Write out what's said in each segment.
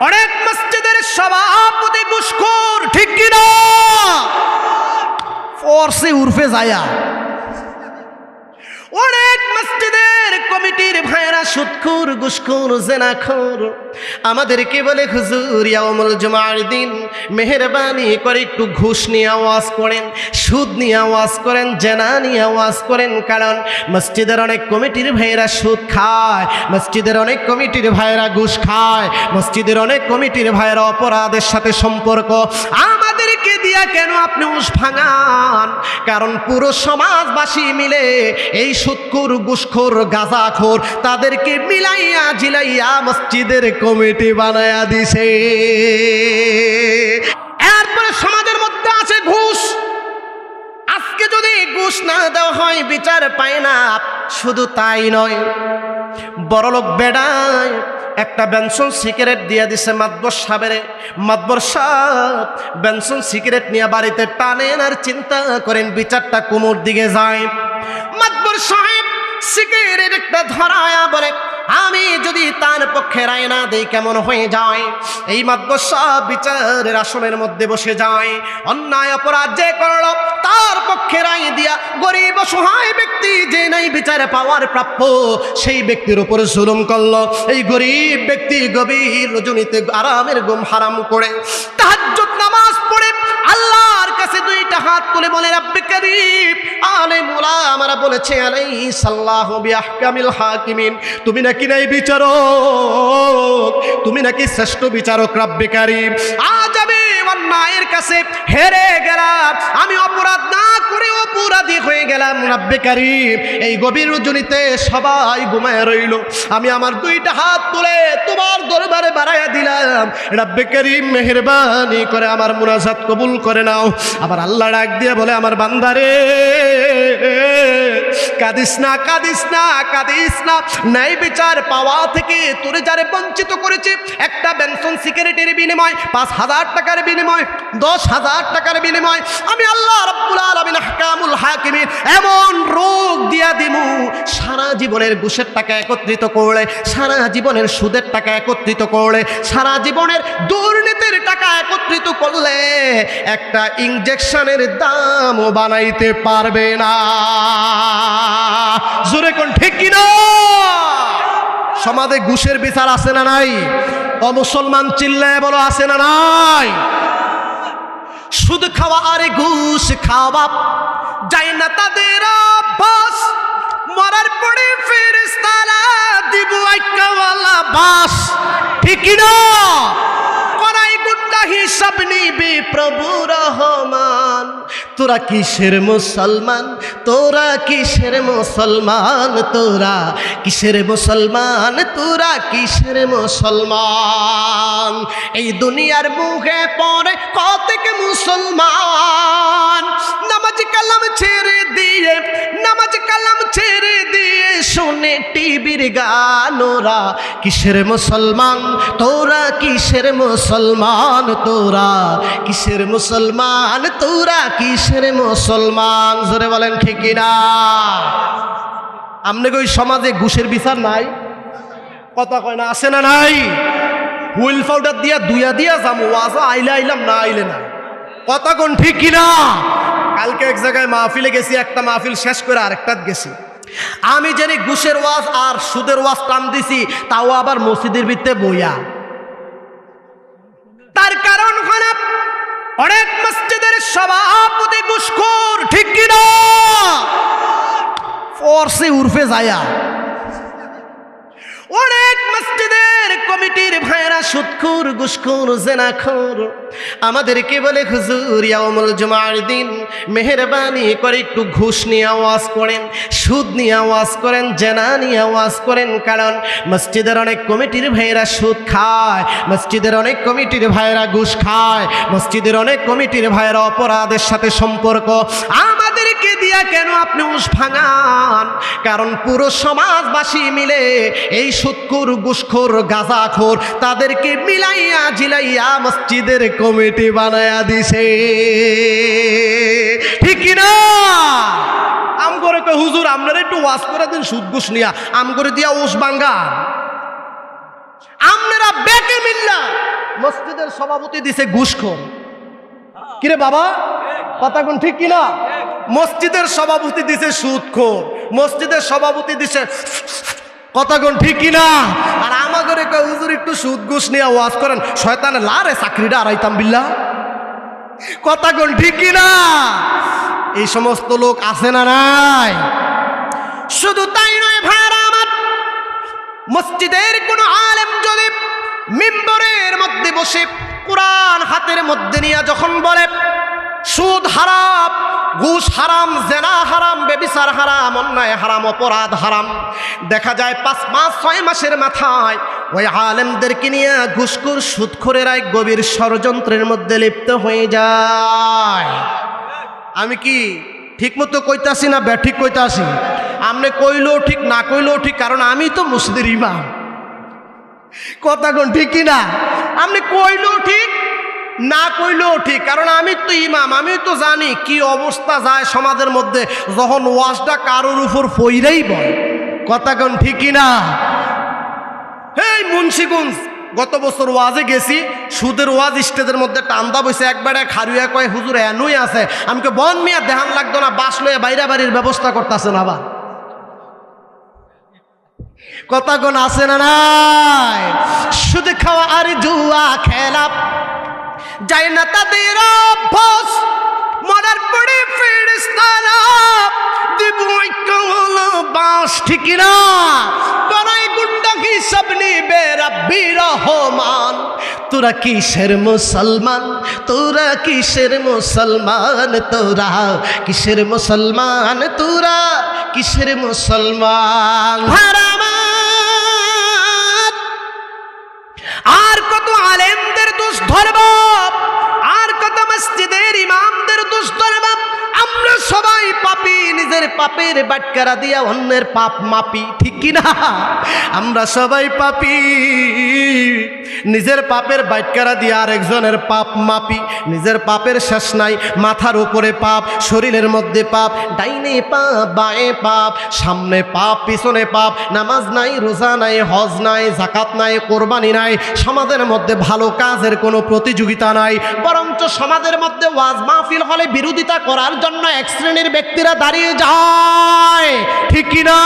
অনেক মসজিদের সভাপতি ঘুষখোর, ঠিক কিনা? ফোর্সে উর্ফে যায়া অনেক মসজিদের কমিটির ভাইরা সুদখোর, ঘুষখোর, জেনাখোর। আমাদেরকে বলে হুজুর ইয়াউমুল জুমার দিন মেহেরবানি করে একটু ঘুষ নিয়ে আওয়াজ করেন, সুদ নিয়ে আওয়াজ করেন, জেনা নিয়ে আওয়াজ করেন। কারণ মসজিদের অনেক কমিটির ভাইরা সুদ খায়, মসজিদের অনেক কমিটির ভাইরা ঘুষ খায়, মসজিদের অনেক কমিটির ভাইরা অপরাধের সাথে সম্পর্ক। আমাদেরকে দিয়া কেন আপনি উস ভাঙান? কারণ পুরো সমাজবাসী মিলে এই সুদখোর, ঘুষখোর, গাঁজাখোর তাদেরকে মিলাইয়া ঝিলাইয়া মসজিদের কমিটি বানায়া দিছে। এরপরে সমাজের মধ্যে আছে ঘুষ। আজকে যদি ঘুষ না দেওয়া হয় বিচার পায় না। শুধু তাই নয়, বড়লোক বেড়ায় একটা বেনসন সিগারেট দিয়ে দিছে মাতবর সাহেবের। মাতবর সাহেব বেনসন সিগারেট নিয়ে বাড়িতে টানেন আর চিন্তা করেন বিচারটা কোমর দিকে যায়। মাতবর সাহেব সিগারেট একটা ধরায়া বলে, আমি যদি তার পক্ষে রায় না দেই কেমন হয়ে যায়। এই মাতবর সাহেব বিচারের আসনের মধ্যে বসে যায়। অন্যায় অপরাধ যে করল তার পক্ষে রায় দিয়া গরিব অসহায় ব্যক্তি যে নাই বিচারে পাওয়ার প্রাপ্য সেই ব্যক্তির উপর জুলুম করলো। এই গরিব ব্যক্তি গভীর রজনীতে আরামের ঘুম হারাম করে তাহাজ্জুদ নামাজ পড়ে আল্লাহর কাছে দুইটা হাত তুলে বলে, রব্বে কারীম, আলেম উলামারা বলেছে আলাইহিসসাল্লাহু বিআহকামিল হাকিমিন, তুমি নাকি নাই বিচারক, তুমি নাকি শ্রেষ্ঠ বিচারক রব্বে কারীম। আজ আমি অন্যায়ের কাছে হেরে গেলাম, আমি অপরাধ না করে অপরাধী হয়ে গেলাম রব্বে কারীম। এই গভীর রজনীতে সবাই ঘুমায় রইল, আমি আমার দুইটা হাত তুলে তোমার দরবারে বাড়াইয়া দিলাম, রব্বে কারীম মেহেরবানি করে আমার মুনাজাত কবুল করে নাও। আবার আল্লাহ ডাক দিয়ে বলে, আমার বান্দারে কাঁদিস না, কাঁদিস না, কাঁদিস না। ন্যায় বিচার পাওয়া থেকে তোরে যারে বঞ্চিত করেছে, একটা বেনসন সিগারেটের বিনিময় 5,000 টাকার বিনিময় 10,000 টাকার বিনিময় আমি আল্লাহ রাব্বুল আলামিন আহকামুল হাকিমিন এমন রোগ দিয়া দিমু, সারা জীবনের ঘুষের টাকা একত্রিত করলে, সারা জীবনের সুদের টাকা একত্রিত করলে, সারা জীবনের দুর্নীতির টাকা একত্রিত করলে একটা ইনজেকশনের দামও বানাইতে পারবে না। জোরে কোন ঠিক কিনা? সমাজে ঘুষের বিচার আছে না নাই? অমুসলমান চিল্লায় বলো আছে না নাই? সুদ খাওয়া আর ঘুষ খাওয়া যায় না তাদের অভ্যাস, মরার পরে ফেরেশতারা দিব আইকাওয়ালা বাস, ঠিক কিনা? করাই গুন্ডা হিসাব নিবে প্রভু রহমান। তোরা কিসের মুসলমান, তোরা কিসের মুসলমান, তোরা কিসের মুসলমান, তোরা কিসের মুসলমান? এই দুনিয়ার মুখে পড়ে কতক মুসলমান নামাজ কালাম ছেড়ে দিয়ে, নামাজ কালাম ছেড়ে দিয়ে শুনে টিভির গান। ওরা কিসের মুসলমান, তোরা কিসের মুসলমান, তোরা কিসের মুসলমান, তোরা কিসের মুসলমান? জোরে বলেন ঠিক কিনা? আপনাকে ওই সমাজে ঘুষের বিচার নাই? কথা কয় না, আছে না নাই? হুইল পাউডার দিয়া দুইয়া দিয়া যাবো, ওয়াজ আইলে আইলাম, না আইলে না। কথা কোন ঠিক কিনা? কালকে এক জায়গায় মাহফিলে গেছি, একটা মাহফিল শেষ করে আরেকটা গেছি। আমি জানি ঘুষের ওয়াজ আর সুদের ওয়াজ টান দিছি, তাও আবার মসজিদের ভিতরে বইয়া। তার কারণ হল অনেক মসজিদের সভাপতি ঘুষখোর, ঠিক কিনা? ফোর্সে উর্ফে যায়া অনেক মসজিদের কমিটির ভাইরা সুদখোর, ঘুষখোর, জেনাখোর। আমাদেরকে বলে হুজুর ইয়াউমুল জুমার দিন মেহেরবানি করে একটু ঘুষ নিয়ে আওয়াজ করেন, সুদ নিয়ে আওয়াজ করেন, জেনা নিয়ে আওয়াজ করেন। কারণ মসজিদের অনেক কমিটির ভাইরা সুদ খায়, মসজিদের অনেক কমিটির ভাইরা ঘুষ খায়, মসজিদের অনেক কমিটির ভাইরা অপরাধের সাথে সম্পর্ক। আমাদেরকে দিয়া কেন আপনি উস ভাঙান? কারণ পুরো সমাজবাসী মিলে এই সুদখোর, ঘুষখোর, গাঁজাখোর তাদেরকে মিলাইয়া ঝিলাইয়া মসজিদের কমিটি বানায়া দিছে, ঠিক কিনা? আম করে হুজুর আপনারা একটু ওয়াজ করে দিন সুদ ঘুষ নিয়া, আম করে দিয়া ওস ভাঙ্গা। আপনারা বেকে মিল্লা মসজিদের সভাপতি দিছে ঘুষখোর। কিরে বাবা, কথা কোন ঠিক কিনা? মসজিদের সভাপতি দিছে সুদখোর, মসজিদের সভাপতি দিছে কথা কোন ঠিক কিনা? আর আমাদের হুজুর একটু সুদ ঘুষ নিয়ে ওয়াজ করেন, শয়তানে লারে চাকরিটা আড়াইতাম বিল্লাহ। কথা কোন ঠিক কিনা? এই সমস্ত লোক আছে না নাই? শুধু তাই নয় ভাইরা আমার, মসজিদের কোন আলেম যদি মিম্বরের মধ্যে বসে কোরআন হাতের মধ্যে নিয়ে যখন বলে সুদ হারাম, ঘুষ হারাম, জেনা হারাম, ব্যভিচার হারাম, অন্যায় হারাম, অপরাধ হারাম, দেখা যায় 5 মাস 6 মাসের মাথায় ওই আলেমদেরকে নিয়ে ঘুষখোর সুদখোরেরা গভীর ষড়যন্ত্রের মধ্যে লিপ্ত হয়ে যায়। আমি কি ঠিক মতো কইতাছি না ব্যাঠিক কইতাছি? আপনি কইলেও ঠিক, না কইলেও ঠিক, কারণ আমি তো মসজিদের ইমাম। কথা কোন ঠিক কিনা? আপনি কইলেও ঠিক, না কইলেও ঠিক, কারণ আমি তো ইমাম। আমি তো জানি কি অবস্থা যায় সমাজের মধ্যে যখন ওয়াজটা কারোর উপর পইরাই বয়। কথা কোন ঠিক কিনা? এই মুন্সিগঞ্জ গত বছর ওয়াজে গেছি, সুদের ওয়াজ স্টেজের মধ্যে টান্দা বসে একবারে খারুয়া কয় হুজুর এনুই আছে। আমাকে বন মিয়া দেহান লাগতো না, বাস লয়ে বাইরে বাড়ির ব্যবস্থা করতেছেন আবার। কথা কোন আছে না নাই? সুদ খাওয়া আর জুয়া খেলা যায় না তাদের অভ্যাস, মরার পরে ফেরেশতারা দিব বাস। ঠিক না? করাই গুন্ডা হিসাব নিবে রাব্বির রহমান। তোরা কিসের মুসলমান, তোরা কিসের মুসলমান, তোরা কিসের মুসলমান, তোরা কিসের মুসলমান। আর কত আলেমদের দোষ ধরব, আর কত মসজিদের ইমামদের দোষ ধরব? আমরা সবাই পাপী, নিজের পাপের বাটকারা দিয়া অন্যের পাপ মাপি। ঠিক কিনা? আমরা সবাই পাপী, নিজের পাপের বাটকারা দিয়া আরেকজনের পাপ মাপি। নিজের পাপের শেষ নাই, মাথার উপরে পাপ, শরীরের মধ্যে পাপ, ডাইনে পাপ, বাঁয়ে পাপ, সামনে পাপ, পিছনে পাপ, নামাজ নাই, রোজা নাই, হজ নাই, যাকাত নাই, কোরবানি নাই, সমাজের মধ্যে ভালো কাজের কোনো প্রতিযোগিতা নাই, বরঞ্চ সমাজের মধ্যে ওয়াজ মাহফিল হলে বিরোধিতা করার জন্য এক শ্রেণীর ব্যক্তিরা দাঁড়িয়ে যায়। ঠিক কিনা?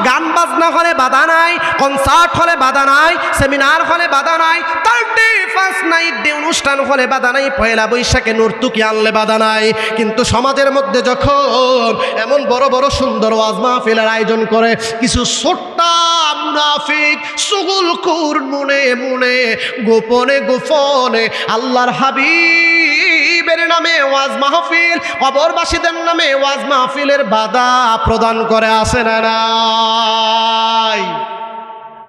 গান বাজনা হলে বাধা নাই, কনসার্ট হলে বাধা নাই, সেমিনার হলে বাধা নাই, বার্থডে ফার্স্ট নাইট ডে অনুষ্ঠান হলে বাধা নাই, পয়লা বৈশাখে নর্তুকি আনলে বাধা নাই। কিন্তু সমাজের মধ্যে যখন এমন বড় বড় সুন্দর ওয়াজ মাহফিলের আয়োজন করে, কিছু ছোট্টা মুনাফিক সুগুলখোর মনে মনে গোপনে গোপনে আল্লাহর হাবিবের নামে ওয়াজ মাহফিল, কবরবাসীদের নামে ওয়াজ মাহফিলের বাধা প্রদান করে। আসে না নাই?